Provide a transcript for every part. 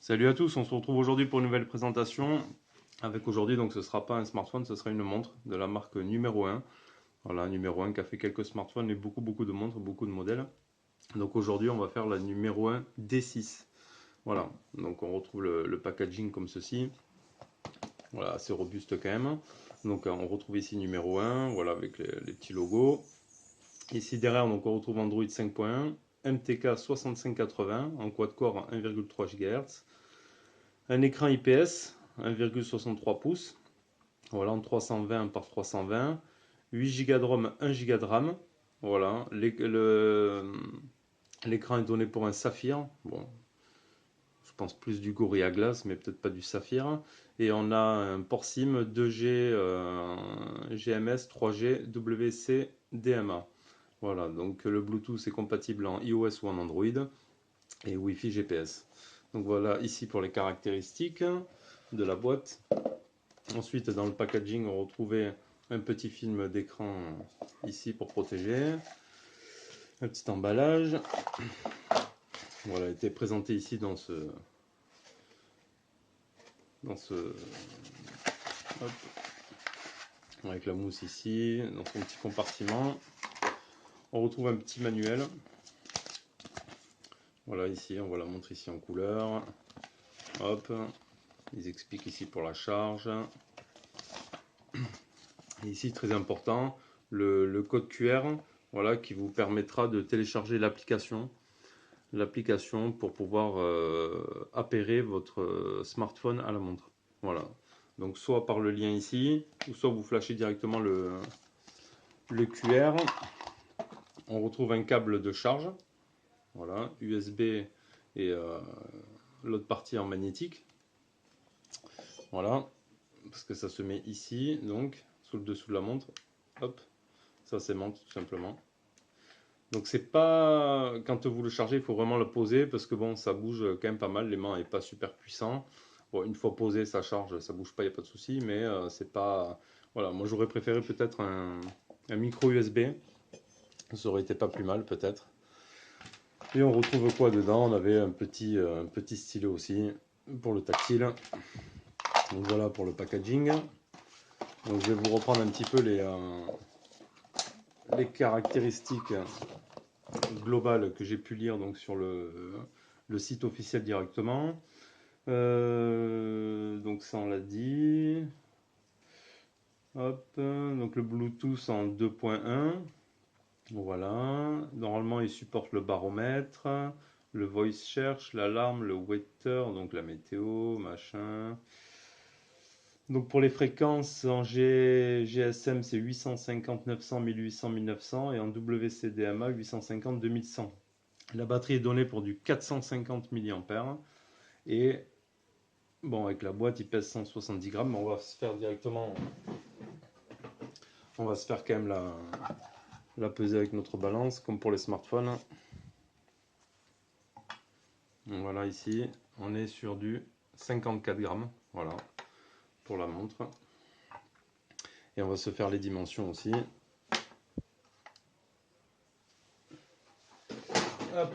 Salut à tous, on se retrouve aujourd'hui pour une nouvelle présentation. Avec aujourd'hui, donc ce sera pas un smartphone, ce sera une montre de la marque numéro 1. Voilà, numéro 1 qui a fait quelques smartphones et beaucoup de montres, beaucoup de modèles. Donc aujourd'hui, on va faire la numéro 1 D6. Voilà, donc on retrouve le packaging comme ceci. Voilà, assez robuste quand même. Donc on retrouve ici numéro 1, voilà, avec les petits logos. Ici derrière, donc on retrouve Android 5.1, MTK 6580 en quad-core 1,3 GHz. Un écran IPS 1,63 pouces, voilà, en 320 par 320, 8 Go de ROM, 1 Go de RAM. Voilà, l'écran est donné pour un saphir. Bon, je pense plus du Gorilla Glass, mais peut-être pas du saphir. Et on a un port SIM 2G GMS 3G WC DMA. Voilà, donc le Bluetooth est compatible en iOS ou en Android et Wi-Fi GPS. Donc voilà ici pour les caractéristiques de la boîte. Ensuite, dans le packaging, on retrouvait un petit film d'écran ici pour protéger. Un petit emballage. Voilà, était présenté ici dans ce... Hop, avec la mousse ici, dans son petit compartiment. On retrouve un petit manuel. Voilà, ici, on voit la montre ici en couleur. Hop, ils expliquent ici pour la charge. Et ici, très important, le code QR, voilà, qui vous permettra de télécharger l'application pour pouvoir appairer votre smartphone à la montre. Voilà. Donc soit par le lien ici, ou soit vous flashez directement le QR. On retrouve un câble de charge, voilà, USB et l'autre partie en magnétique. Voilà, parce que ça se met ici, donc sous le dessous de la montre. Hop, ça s'aimante tout simplement. Donc c'est pas, quand vous le chargez, il faut vraiment le poser parce que bon, ça bouge quand même pas mal, l'aimant est pas super puissant. Bon, une fois posé, ça charge, ça bouge pas, il n'y a pas de souci, mais c'est pas... Voilà, moi j'aurais préféré peut-être un micro USB, ça aurait été pas plus mal peut-être. Et on retrouve quoi dedans? On avait un petit stylo aussi pour le tactile. Donc voilà pour le packaging. Donc je vais vous reprendre un petit peu les caractéristiques globales que j'ai pu lire donc sur le site officiel directement. Donc ça on l'a dit. Hop, donc le Bluetooth en 2.1. Voilà. Normalement il supporte le baromètre, le voice search, l'alarme, le weather, donc la météo, machin. Donc pour les fréquences en GSM c'est 850, 900, 1800, 1900 et en WCDMA 850, 2100. La batterie est donnée pour du 450 mAh et bon, avec la boîte, il pèse 170 grammes, mais on va se faire directement. On va se faire quand même la peser avec notre balance, comme pour les smartphones. Donc voilà, ici, on est sur du 54 grammes. Voilà, pour la montre. Et on va se faire les dimensions aussi. Hop.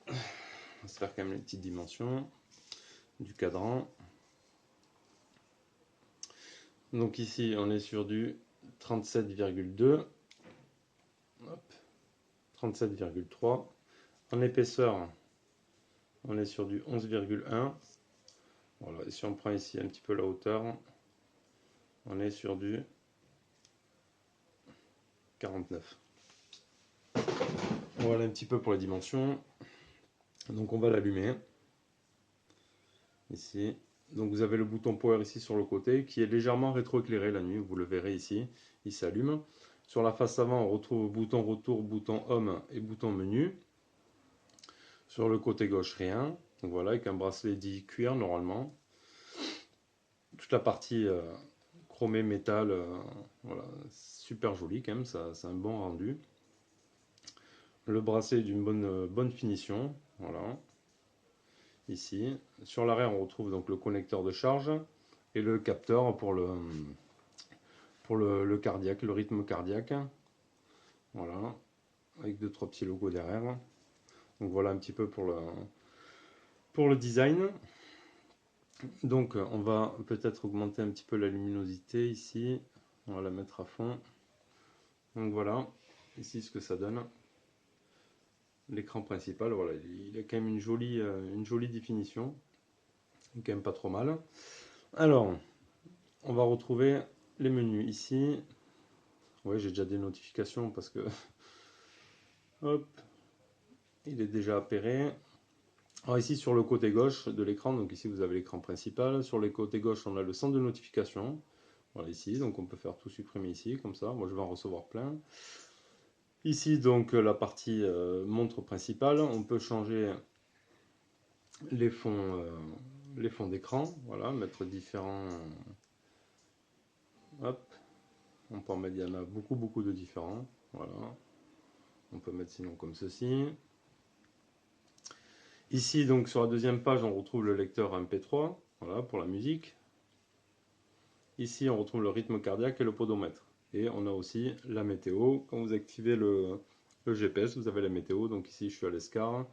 On va se faire quand même les petites dimensions du cadran. Donc ici, on est sur du 37,2. 37,3. En épaisseur, on est sur du 11,1. Voilà, et si on prend ici un petit peu la hauteur, on est sur du 49. Voilà un petit peu pour les dimensions. Donc on va l'allumer. Ici. Donc vous avez le bouton power ici sur le côté qui est légèrement rétroéclairé la nuit, vous le verrez ici, il s'allume. Sur la face avant, on retrouve bouton retour, bouton home et bouton menu. Sur le côté gauche, rien. Donc voilà, avec un bracelet dit cuir normalement. Toute la partie chromé métal, voilà, super joli quand même, ça, c'est un bon rendu. Le bracelet d'une bonne finition, voilà. Ici, sur l'arrière, on retrouve donc le connecteur de charge et le capteur pour le cardiaque, le rythme cardiaque. Voilà, avec deux trois petits logos derrière. Donc voilà un petit peu pour le design. Donc on va peut-être augmenter un petit peu la luminosité ici. On va la mettre à fond. Donc voilà, ici ce que ça donne. L'écran principal, voilà, il a quand même une jolie définition. C'est quand même pas trop mal. Alors, on va retrouver les menus ici. Oui, j'ai déjà des notifications parce que hop, il est déjà appairé. Alors ici sur le côté gauche de l'écran, donc ici vous avez l'écran principal. Sur les côtés gauche, on a le centre de notification. Voilà ici, donc on peut faire tout supprimer ici, comme ça. Moi je vais en recevoir plein. Ici donc la partie montre principale. On peut changer les fonds d'écran. Voilà, mettre différents. Hop, on peut en mettre, il y en a beaucoup de différents. Voilà. On peut mettre sinon comme ceci. Ici, donc sur la deuxième page, on retrouve le lecteur MP3, voilà, pour la musique. Ici, on retrouve le rythme cardiaque et le podomètre. Et on a aussi la météo. Quand vous activez le GPS, vous avez la météo. Donc ici, je suis à l'Escar.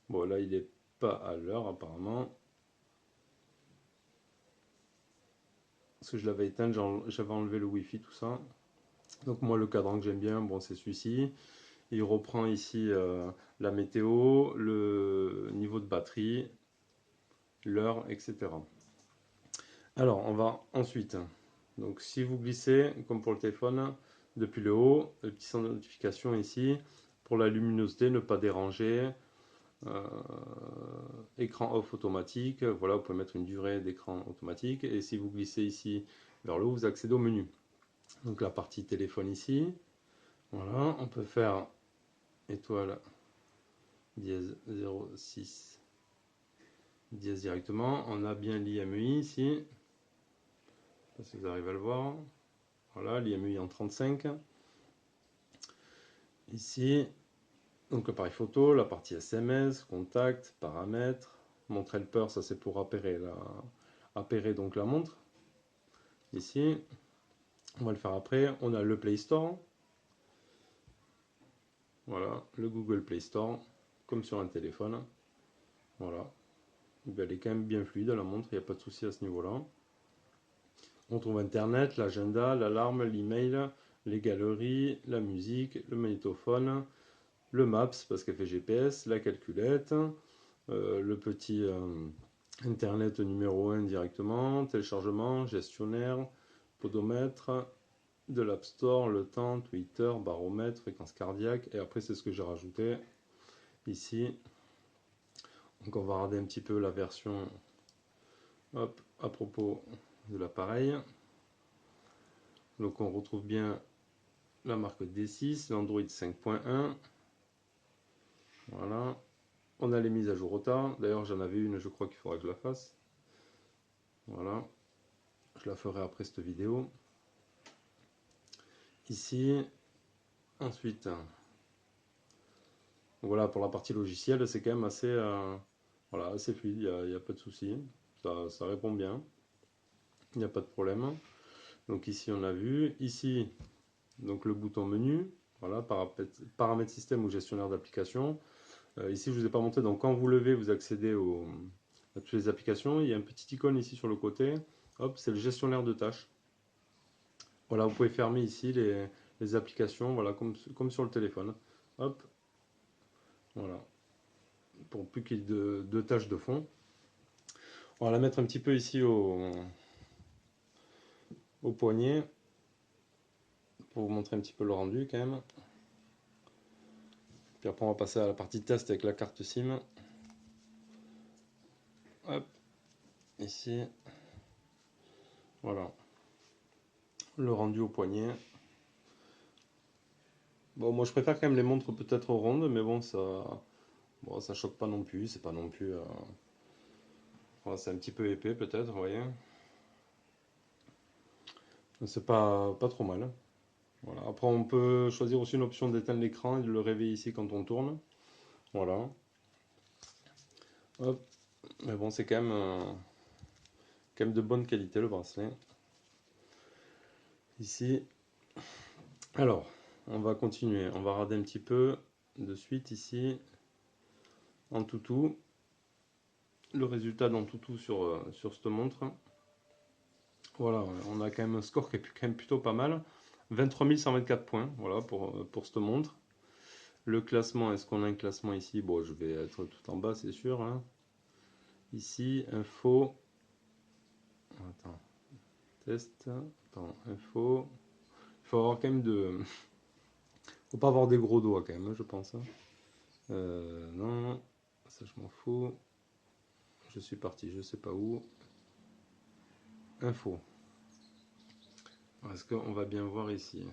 Bon, là, il n'est pas à l'heure apparemment. Parce que je l'avais éteint, j'avais enlevé le Wi-Fi, tout ça. Donc moi, le cadran que j'aime bien, bon, c'est celui-ci. Il reprend ici la météo, le niveau de batterie, l'heure, etc. Alors, on va ensuite. Donc, si vous glissez, comme pour le téléphone, depuis le haut, le petit centre de notification ici, pour la luminosité, ne pas déranger, euh, écran off automatique, voilà, vous pouvez mettre une durée d'écran automatique, et si vous glissez ici vers le haut, vous accédez au menu. Donc, la partie téléphone ici, voilà, on peut faire étoile dièse 06 dièse directement, on a bien l'IMEI ici, je sais pas si vous arrivez à le voir. Voilà, l'IMEI en 35. Ici, donc l'appareil photo, la partie SMS, contact, paramètres, montre helper, ça c'est pour appairer donc la montre. Ici, on va le faire après. On a le Play Store. Voilà, le Google Play Store, comme sur un téléphone. Voilà. Elle est quand même bien fluide la montre, il n'y a pas de souci à ce niveau-là. On trouve Internet, l'agenda, l'alarme, l'email, les galeries, la musique, le magnétophone, le Maps parce qu'elle fait GPS, la calculette, le petit Internet numéro 1 directement, téléchargement, gestionnaire, podomètre, de l'App Store, le temps, Twitter, baromètre, fréquence cardiaque, et après c'est ce que j'ai rajouté ici. Donc on va regarder un petit peu la version hop, à propos de l'appareil. Donc on retrouve bien la marque D6, l'Android 5.1. Voilà. On a les mises à jour au tas. D'ailleurs j'en avais une, je crois qu'il faudra que je la fasse. Voilà. Je la ferai après cette vidéo. Ici. Ensuite. Voilà, pour la partie logicielle, c'est quand même voilà, assez fluide, il n'y a pas de souci. Ça répond bien. Il n'y a pas de problème. Donc ici, on a vu. Ici, donc le bouton menu. Voilà, paramètres système ou gestionnaire d'application. Ici, je ne vous ai pas montré. Donc quand vous levez, vous accédez à toutes les applications. Il y a un petit icône ici sur le côté. Hop, c'est le gestionnaire de tâches. Voilà, vous pouvez fermer ici les applications, voilà, comme sur le téléphone. Hop, voilà. Pour plus qu'il y ait de tâches de fond. On va la mettre un petit peu ici au poignet pour vous montrer un petit peu le rendu quand même. Puis après on va passer à la partie test avec la carte SIM. Hop, ici. Voilà. Le rendu au poignet. Bon, moi je préfère quand même les montres peut-être rondes, mais bon, ça choque pas non plus. C'est pas non plus. Voilà, c'est un petit peu épais peut-être, vous voyez. C'est pas trop mal. Voilà. Après, on peut choisir aussi une option d'éteindre l'écran et de le réveiller ici quand on tourne. Voilà. Hop. Mais bon, c'est quand même de bonne qualité le bracelet. Ici. Alors, on va continuer. On va regarder un petit peu de suite ici. En toutou. le résultat dans tout sur cette montre. Voilà, on a quand même un score qui est quand même plutôt pas mal. 23 124 points, voilà, pour cette montre. Le classement, est-ce qu'on a un classement ici? Bon, je vais être tout en bas, c'est sûr, hein. Ici, info. Attends, test. Attends, info. Il faut avoir quand même de... Faut pas avoir des gros doigts quand même, hein, je pense, hein. Non, ça je m'en fous. Je suis parti, je sais pas où. Info. Est-ce qu'on va bien voir ici?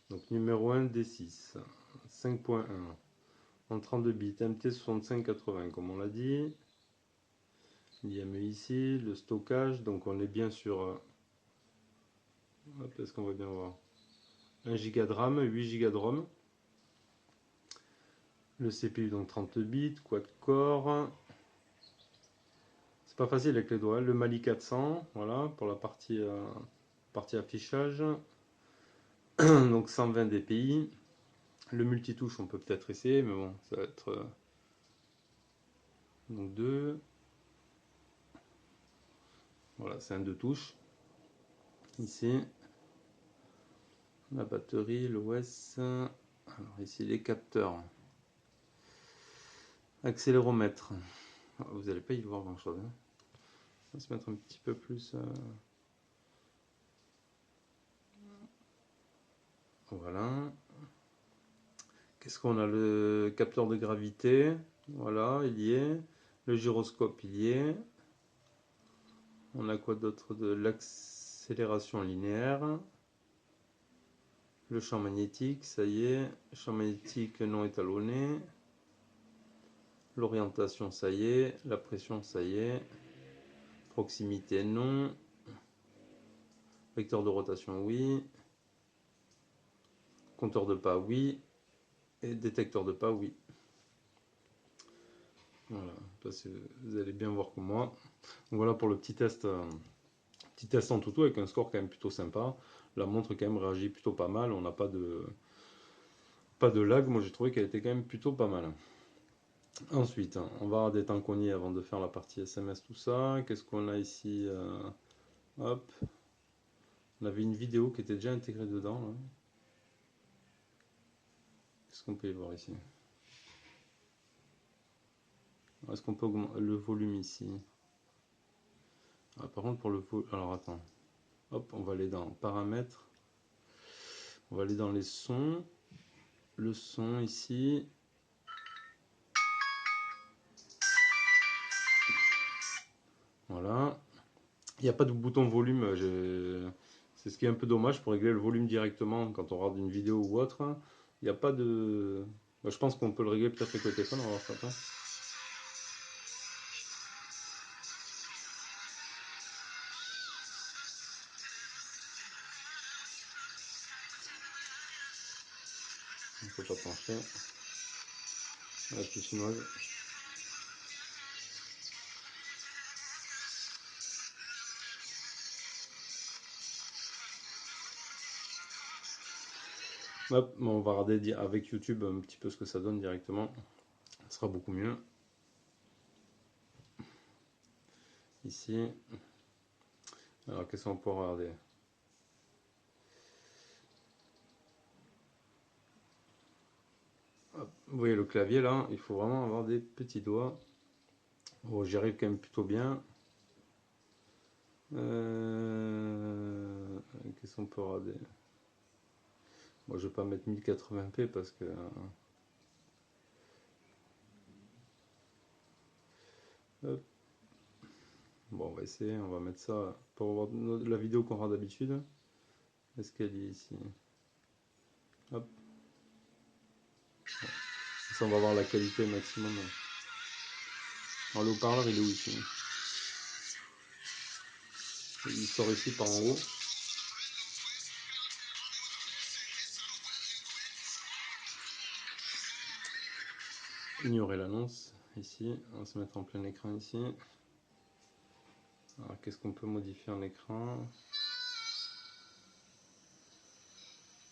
Donc numéro 1, D6. 5.1. En 32 bits, MT6580 comme on l'a dit. L'IME ici, le stockage, donc on est bien sur... est-ce qu'on va bien voir? 1 Go de RAM, 8 Go de ROM. Le CPU donc 30 bits, quad-core. C'est pas facile avec les doigts. Le Mali 400, voilà, pour la partie affichage. Donc 120 dpi. Le multitouche, on peut peut-être essayer, mais bon, ça va être... donc 2. Voilà, c'est un 2 touches. Ici, la batterie, l'OS. Alors ici, les capteurs. Accéléromètre. Vous n'allez pas y voir grand chose, hein. On va se mettre un petit peu plus. Voilà. Qu'est-ce qu'on a? Le capteur de gravité. Voilà, il y est. Le gyroscope, il y est. On a quoi d'autre? De l'accélération linéaire. Le champ magnétique, ça y est. Champ magnétique non étalonné. L'orientation, ça y est. La pression, ça y est. Proximité, non. Vecteur de rotation, oui. Compteur de pas, oui. Et détecteur de pas, oui. Voilà, vous allez bien voir comme moi. Donc voilà pour le petit test en tout avec un score quand même plutôt sympa. La montre quand même réagit plutôt pas mal. On n'a pas de lag. Moi j'ai trouvé qu'elle était quand même plutôt pas mal. Ensuite, on va avoir des temps qu'on y est avant de faire la partie SMS, tout ça. Qu'est-ce qu'on a ici? Hop. On avait une vidéo qui était déjà intégrée dedans, là. Qu'est-ce qu'on peut y voir ici? Est-ce qu'on peut augmenter le volume ici? Ah, par contre, pour le volume. Alors attends. Hop, on va aller dans paramètres. On va aller dans les sons. Le son ici. Voilà. Il n'y a pas de bouton volume. C'est ce qui est un peu dommage pour régler le volume directement quand on regarde une vidéo ou autre. Il n'y a pas de. Je pense qu'on peut le régler peut-être avec le téléphone. On va voir ça après. On ne peut pas pencher. La petite chinoise. Hop, on va regarder avec YouTube un petit peu ce que ça donne directement. Ce sera beaucoup mieux. Ici. Alors qu'est-ce qu'on peut regarder? Hop, vous voyez le clavier là, il faut vraiment avoir des petits doigts. Oh, j'y arrive quand même plutôt bien. Qu'est-ce qu'on peut regarder? Moi, je vais pas mettre 1080p parce que. Hop. Bon, on va essayer, on va mettre ça pour voir la vidéo qu'on regarde d'habitude. Est-ce qu'elle est ici? Hop. Ça, on va voir la qualité maximum. Alors, le haut-parleur, il est où ici? Il sort ici par en haut. Ignorer l'annonce ici. On va se mettre en plein écran ici. Alors, qu'est-ce qu'on peut modifier en écran?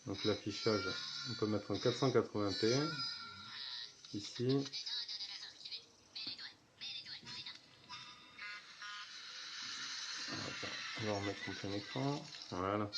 Donc, l'affichage, on peut mettre en 480p ici. Je vais remettre en plein écran. Voilà.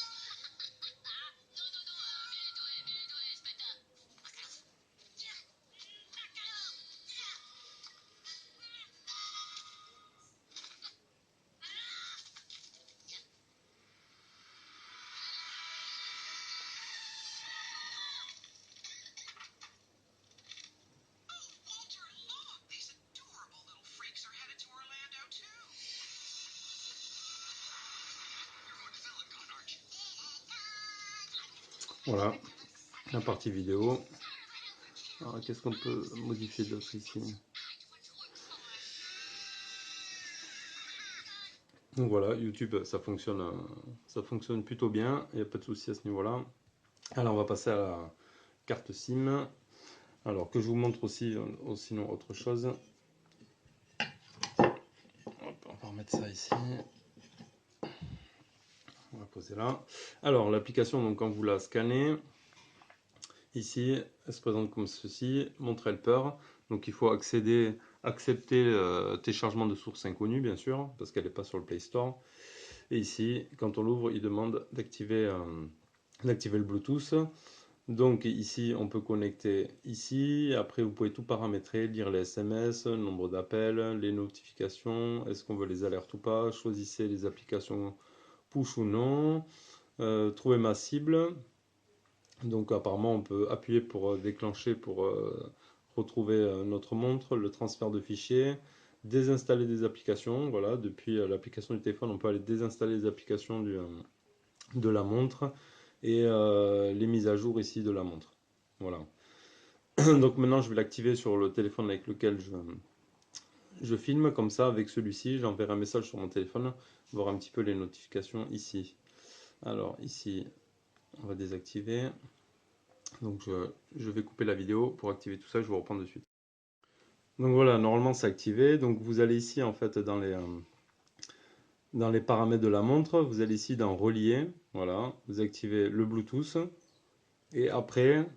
Voilà, la partie vidéo. Alors, qu'est-ce qu'on peut modifier d'autre ici? Donc voilà, YouTube, ça fonctionne plutôt bien, il n'y a pas de souci à ce niveau-là. Alors, on va passer à la carte SIM. Alors, que je vous montre aussi sinon autre chose. Hop, on va remettre ça ici. On va poser là. Alors, l'application, donc quand vous la scannez, ici, elle se présente comme ceci, Montre Helper. Donc il faut accepter téléchargement de sources inconnues, bien sûr, parce qu'elle n'est pas sur le Play Store. Et ici, quand on l'ouvre, il demande d'activer le Bluetooth. Donc ici, on peut connecter ici. Après, vous pouvez tout paramétrer, lire les SMS, le nombre d'appels, les notifications, est-ce qu'on veut les alertes ou pas. Choisissez les applications push ou non. Trouver ma cible. Donc apparemment, on peut appuyer pour déclencher, pour retrouver notre montre, le transfert de fichiers. Désinstaller des applications. Voilà, depuis l'application du téléphone, on peut aller désinstaller les applications de la montre et les mises à jour ici de la montre. Voilà. Donc maintenant, je vais l'activer sur le téléphone avec lequel je filme. Comme ça, avec celui-ci, j'enverrai un message sur mon téléphone, voir un petit peu les notifications ici. Alors ici, on va désactiver. Donc je vais couper la vidéo pour activer tout ça, je vous reprends de suite. Donc voilà, normalement c'est activé. Donc vous allez ici en fait dans les paramètres de la montre, vous allez ici dans relier. Voilà, vous activez le Bluetooth. Et après,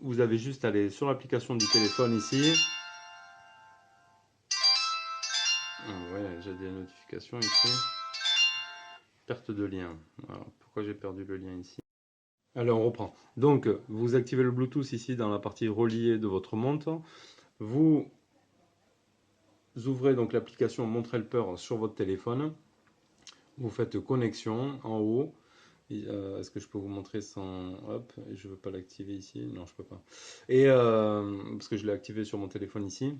vous avez juste à aller sur l'application du téléphone ici. Ah ouais, j'ai des notifications ici. Perte de lien. Alors, pourquoi j'ai perdu le lien ici? Alors on reprend. Donc vous activez le Bluetooth ici dans la partie reliée de votre montre. Vous ouvrez donc l'application Montre Helper sur votre téléphone. Vous faites connexion en haut. Est-ce que je peux vous montrer sans... Hop, je ne veux pas l'activer ici. Non, je ne peux pas. Et parce que je l'ai activé sur mon téléphone ici.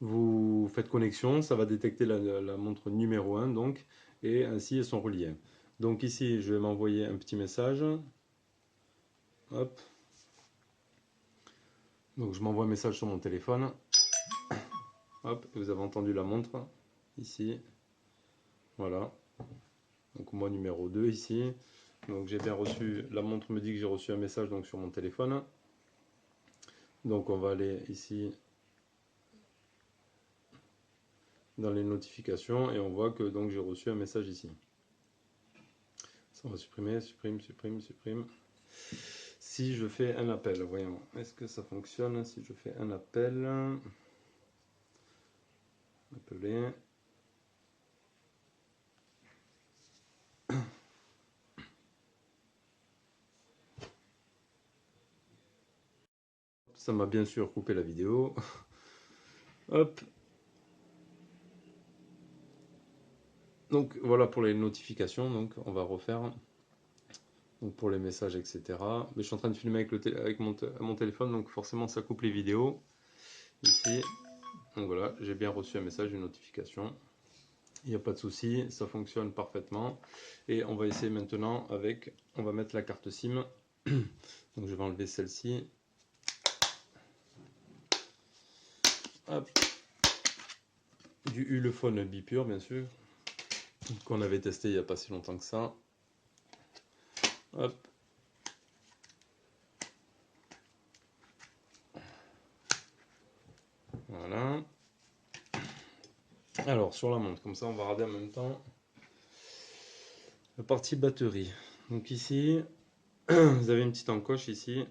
Vous faites connexion, ça va détecter la montre numéro 1 donc. Et ainsi elles sont reliées. Donc ici, je vais m'envoyer un petit message. Hop. Donc je m'envoie un message sur mon téléphone. Hop, vous avez entendu la montre ici. Voilà. Donc moi numéro 2 ici. Donc j'ai bien reçu, la montre me dit que j'ai reçu un message donc sur mon téléphone. Donc on va aller ici dans les notifications et on voit que donc j'ai reçu un message ici. Ça on va supprimer, supprime. Si je fais un appel, voyons, est-ce que ça fonctionne si je fais un appel? Appeler. Ça m'a bien sûr coupé la vidéo. Hop. Donc voilà pour les notifications, donc on va refaire. Donc pour les messages, etc. Mais je suis en train de filmer avec mon téléphone, donc forcément ça coupe les vidéos. Ici, donc voilà, j'ai bien reçu un message, une notification. Il n'y a pas de souci, ça fonctionne parfaitement. Et on va essayer maintenant on va mettre la carte SIM. Donc je vais enlever celle-ci. Hop. Du Ulefone Bipure, bien sûr, qu'on avait testé il n'y a pas si longtemps que ça. Hop. Voilà. Alors sur la montre, comme ça on va regarder en même temps la partie batterie. Donc ici, vous avez une petite encoche ici.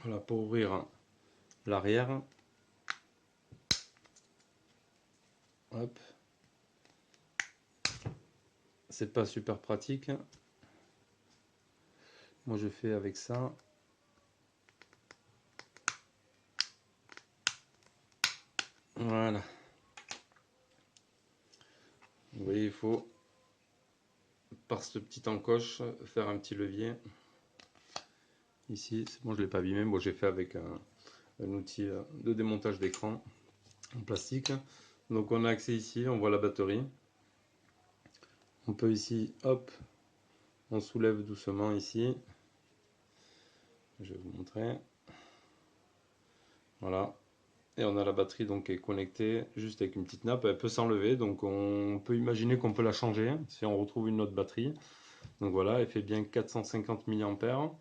Voilà, pour ouvrir l'arrière. Hop. c'est pas super pratique. Moi je fais avec ça. Voilà. Vous voyez, il faut, par ce petit encoche, faire un petit levier. Ici, c'est bon, je ne l'ai pas abîmé. Bon, j'ai fait avec un outil de démontage d'écran en plastique. Donc on a accès ici, on voit la batterie. On peut ici, hop, on soulève doucement ici. Je vais vous montrer. Voilà. Et on a la batterie donc qui est connectée juste avec une petite nappe. Elle peut s'enlever, donc on peut imaginer qu'on peut la changer si on retrouve une autre batterie. Donc voilà, elle fait bien 450 mAh.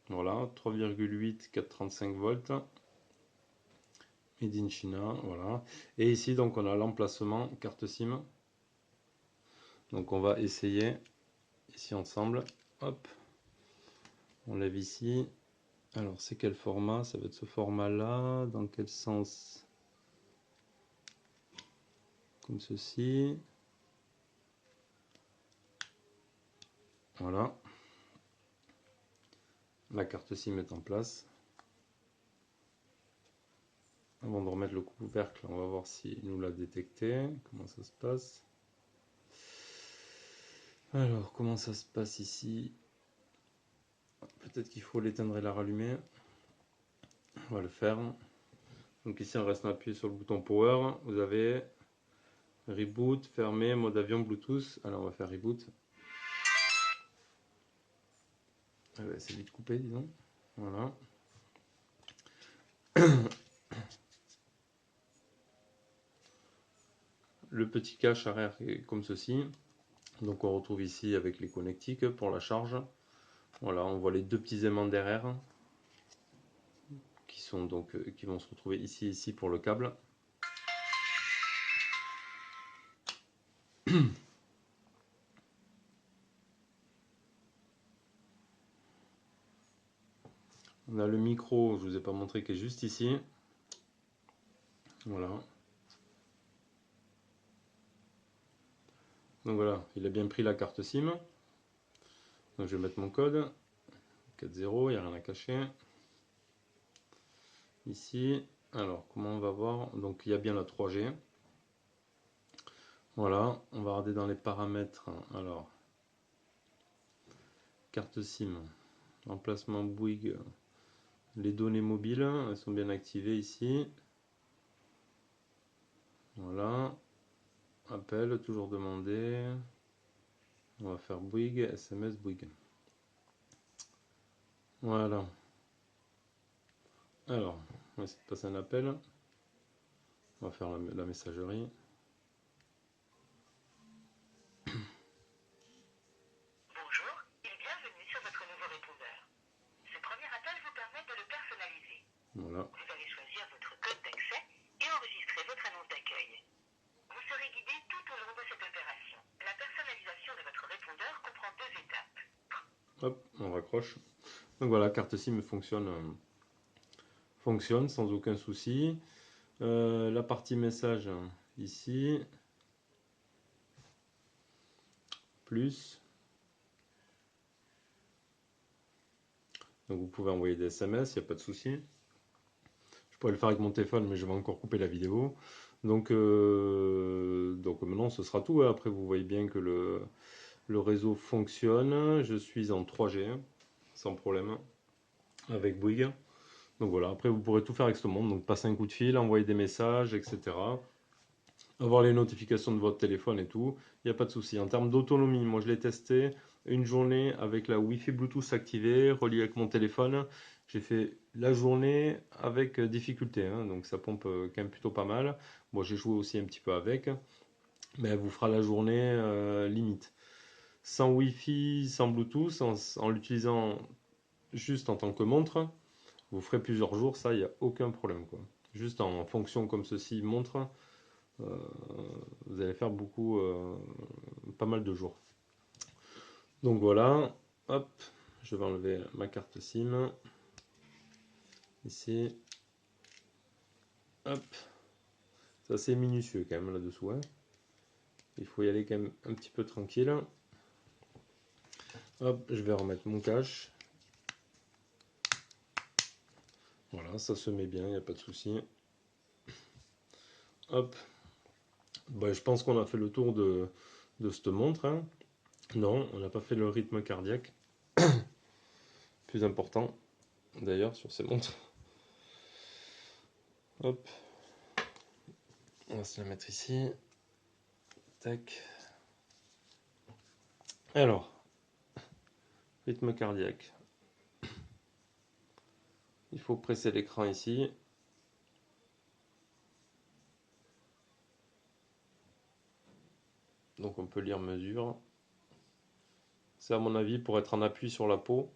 Voilà, 3,8, 435 volts. Made in China, voilà. Et ici, donc, on a l'emplacement carte SIM. Donc, on va essayer ici ensemble. Hop, on lève ici. Alors, c'est quel format? Ça va être ce format-là. Dans quel sens? Comme ceci. Voilà. La carte SIM est en place. Avant de remettre le couvercle, on va voir s'il nous l'a détecté. Comment ça se passe? Alors, comment ça se passe ici? Peut-être qu'il faut l'éteindre et la rallumer. On va le faire. Donc ici, on reste appuyé sur le bouton Power. Vous avez Reboot, fermé, mode avion, Bluetooth. Alors, on va faire Reboot. Ah ouais, c'est vite coupé, disons. Voilà. Le petit cache arrière est comme ceci. Donc, on retrouve ici avec les connectiques pour la charge. Voilà, on voit les deux petits aimants derrière qui sont donc qui vont se retrouver ici et ici pour le câble. On a le micro, je vous ai pas montré, qui est juste ici. Voilà. Donc voilà, il a bien pris la carte SIM. Donc je vais mettre mon code 4.0, il n'y a rien à cacher. Ici, alors comment on va voir? Donc il y a bien la 3G. Voilà, on va regarder dans les paramètres. Alors, carte SIM, emplacement Bouygues, les données mobiles, elles sont bien activées ici. Voilà, appel, toujours demandé. On va faire Bouygues, SMS Bouygues. Voilà. Alors, on va essayer de passer un appel. On va faire la messagerie. Bonjour et bienvenue sur votre nouveau répondeur. Ce premier appel vous permet de le personnaliser. Voilà. Vous allez choisir votre code d'accès et enregistrer votre annonce d'accueil. Vous serez guidé tout au long de cette opération. La personnalisation de votre répondeur comprend deux étapes. Hop, on raccroche. Donc voilà, carte SIM fonctionne sans aucun souci. La partie message ici, plus. Donc vous pouvez envoyer des SMS, il n'y a pas de souci. Je pourrais le faire avec mon téléphone, mais je vais encore couper la vidéo. Donc maintenant, ce sera tout. Après, vous voyez bien que le réseau fonctionne. Je suis en 3G, sans problème, avec Bouygues. Donc voilà, après, vous pourrez tout faire avec ce monde. Donc passer un coup de fil, envoyer des messages, etc. Avoir les notifications de votre téléphone et tout, il n'y a pas de souci. En termes d'autonomie, moi je l'ai testé une journée avec la Wi-Fi Bluetooth activée, reliée avec mon téléphone. J'ai fait la journée avec difficulté, hein, donc ça pompe quand même plutôt pas mal. Bon, j'ai joué aussi un petit peu avec, mais elle vous fera la journée limite. Sans Wi-Fi, sans Bluetooth, en l'utilisant juste en tant que montre, vous ferez plusieurs jours, ça, il n'y a aucun problème, quoi. Juste en fonction comme ceci, montre, euh, vous allez faire beaucoup, pas mal de jours. Donc voilà, hop, je vais enlever ma carte SIM. Ici, hop, c'est assez minutieux quand même là-dessous, hein. Il faut y aller quand même un petit peu tranquille. Hop, je vais remettre mon cache. Voilà, ça se met bien, il n'y a pas de souci. Hop. Bah, je pense qu'on a fait le tour de cette montre, hein. Non, on n'a pas fait le rythme cardiaque. Plus important, d'ailleurs, sur ces montres. Hop. On va se la mettre ici. Tac. Alors, rythme cardiaque. Il faut presser l'écran ici. Donc on peut lire mesure. C'est à mon avis pour être en appui sur la peau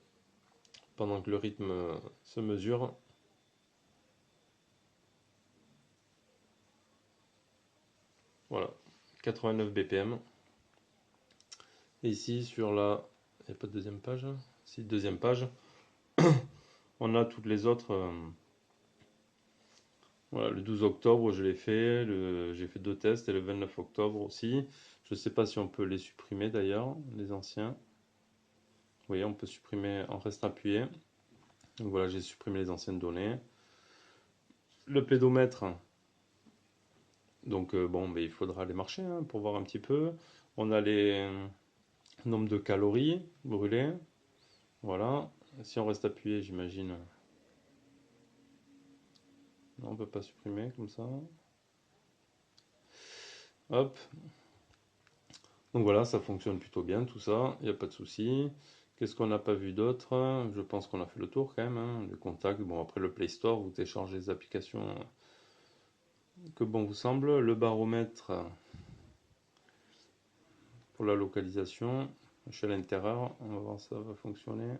pendant que le rythme se mesure. Voilà, 89 BPM. Et ici sur la... Il n'y a pas de deuxième page? Si, deuxième page. On a toutes les autres. Voilà, le 12 octobre je l'ai fait, j'ai fait 2 tests et le 29 octobre aussi. Je ne sais pas si on peut les supprimer d'ailleurs, les anciens. Vous voyez, on peut supprimer en restant appuyé. Donc voilà, j'ai supprimé les anciennes données. Le pédomètre, donc bon, mais il faudra aller marcher hein, pour voir un petit peu. On a les nombres de calories brûlées. Voilà. Si on reste appuyé, j'imagine. Non, on ne peut pas supprimer comme ça. Hop. Donc voilà, ça fonctionne plutôt bien tout ça, il n'y a pas de souci. Qu'est-ce qu'on n'a pas vu d'autre? Je pense qu'on a fait le tour quand même, hein. Les contacts, bon après le Play Store, vous téléchargez les applications que bon vous semble. Le baromètre pour la localisation, je suis à l'intérieur, on va voir si ça va fonctionner.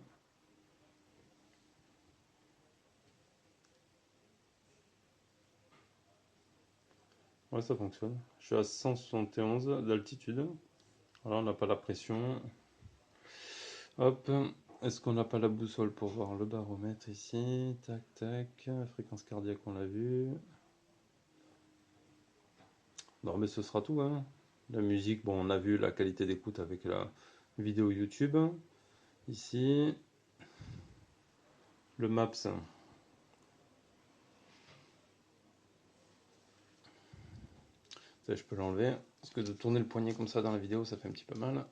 Ouais, ça fonctionne. Je suis à 171 d'altitude. Voilà, on n'a pas la pression. Hop, est-ce qu'on n'a pas la boussole pour voir le baromètre ici? Tac, tac. Fréquence cardiaque, on l'a vu. Non, mais ce sera tout, hein. La musique, bon, on a vu la qualité d'écoute avec la vidéo YouTube. Ici, le Maps. Ça, je peux l'enlever. Parce que de tourner le poignet comme ça dans la vidéo, ça fait un petit peu mal.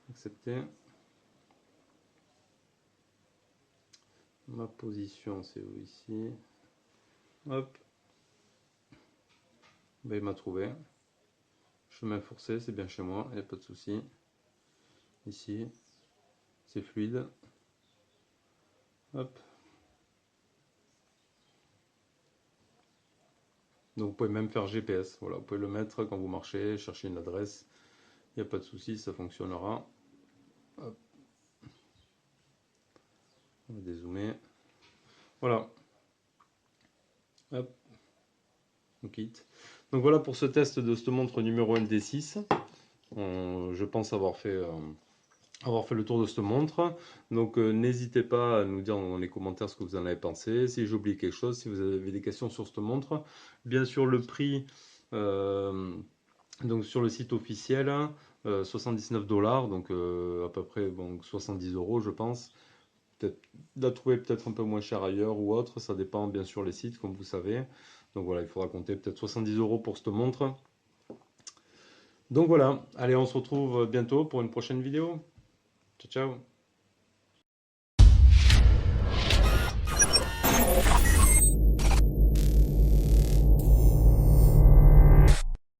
Accepter. Ma position, c'est où ici? Hop. Ben, il m'a trouvé. Chemin forcé, c'est bien chez moi, il n'y a pas de souci. Ici, c'est fluide. Hop. Donc vous pouvez même faire GPS. Voilà, vous pouvez le mettre quand vous marchez, chercher une adresse. Il n'y a pas de souci, ça fonctionnera. Hop. On va dézoomer. Voilà. Hop. On quitte. Donc voilà pour ce test de cette montre numéro 1 D6. Je pense avoir fait le tour de cette montre. Donc n'hésitez pas à nous dire dans les commentaires ce que vous en avez pensé. Si j'ai oublié quelque chose, si vous avez des questions sur cette montre. Bien sûr le prix donc sur le site officiel, 79 $, donc à peu près bon, 70 € je pense. Peut-être la trouver peut-être un peu moins cher ailleurs ou autre, ça dépend bien sûr les sites comme vous savez. Donc voilà, il faudra compter peut-être 70 € pour cette montre. Donc voilà, allez on se retrouve bientôt pour une prochaine vidéo. Ciao ciao.